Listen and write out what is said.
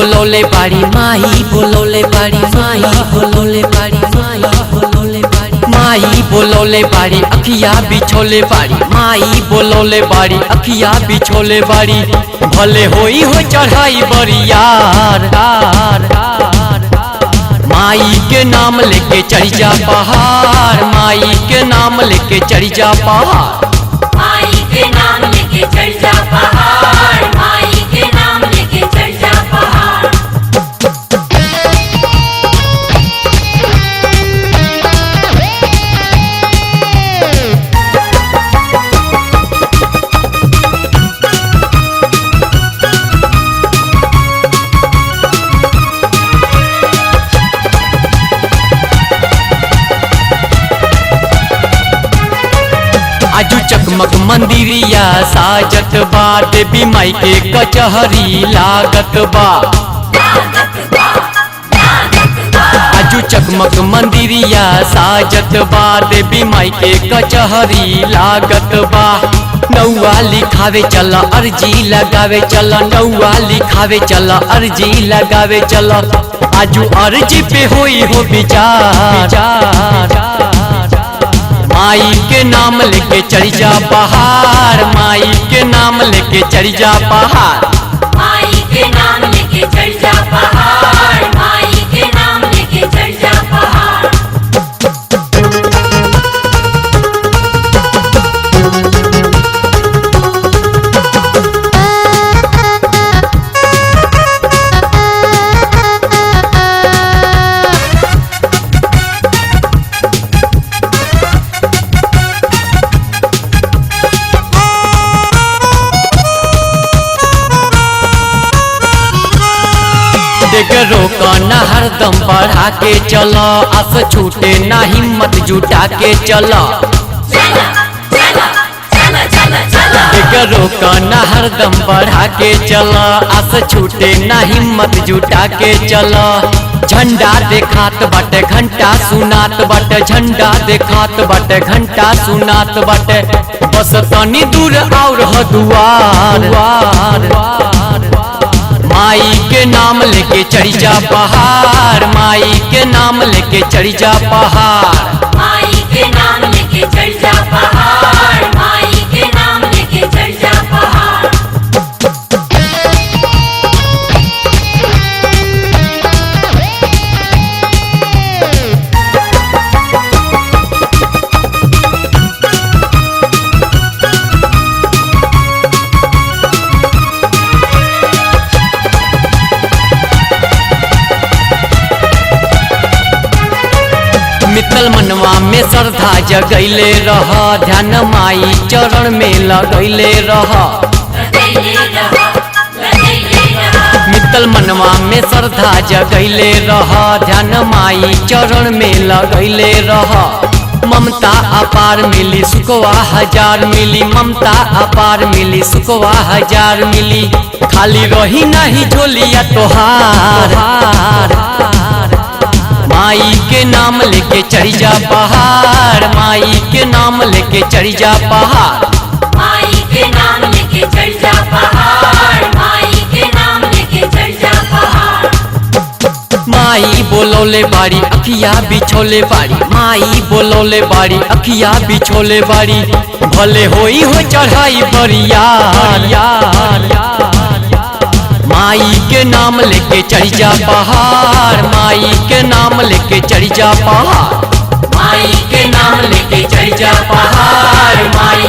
बोलोले बाड़ी माही बोलोले बाड़ी माही बोलोले बाड़ी माही बोलोले बाड़ी माही बोलोले बाड़ी अखिया बिछोले बाड़ी माही बोलोले बाड़ी अखिया बिछोले बाड़ी भले होई हो चढ़ाई बरियार माई के नाम लेके चढ़ जा पहाड़ माई के नाम लेके चढ़ जा पहाड़ माई के नाम लेके चढ़ जा पहाड़ माई के नाम लेके चढ़ जा पहाड़। आजू चकमक मंदिरिया साजत बा देवी माई के कचहरी लागत बा आजू चकमक मंदिरिया साजत बा देवी माई के कचहरी लागत बा नौआ लिखावे चला अर्जी लगावे चला नौआ लिखावे चला अर्जी लगावे चला आजू अर्जी पे होई हो विचार माई के नाम लेके चढ़ जा पहाड़ माई के नाम लेके चढ़ जा पहाड़ माई के नाम लेके चढ़ जा पहाड़ माई के नाम लेके चढ़ जा पहाड़। रोका ना हरदम बढ़ा के चला आस छूटे ना हिम्मत जुटा के चला रोका ना हरदम बढ़ा के चला आस छूटे ना हिम्मत जुटा के चला झंडा देखात बाटे घंटा सुनात बाटे झंडा देखात बाटे घंटा सुनात बाटे बस तनी दूर और हो दुआर माई के नाम लेके चढ़ जा पहाड़ माई के नाम लेके चढ़ जा पहाड़ माई के नाम लेके चढ़ जा पहाड़ माई के नाम लेके चढ़ जा पहाड़। मित्तल मनवा में श्रद्धा जगैले रह ध्यान माई चरण में लगैले रह मित्तल मनवा में श्रद्धा जगैले रह ध्यान माई चरण में लगैले रह ममता अपार मिली सुखवा हजार मिली ममता अपार मिली सुखवा हजार मिली खाली रही नहीं झोलिया तोहार माई के नाम लेके चढ़ जा पहाड़ माई के नाम लेके चढ़ जा पहाड़ माई के नाम लेके चढ़ जा पहाड़ माई के नाम लेके चढ़ जा पहाड़। माई बोलोले बाड़ी अखिया बिछोले बाड़ी माई बोलोले बाड़ी अखिया बिछोले बाड़ी भले होई हो चढ़ाई बरियार माई के नाम लेके चढ़ जा पहाड़ माई के नाम लेके चढ़ जा पहाड़ माई के नाम लेके चढ़ जा पहाड़ माई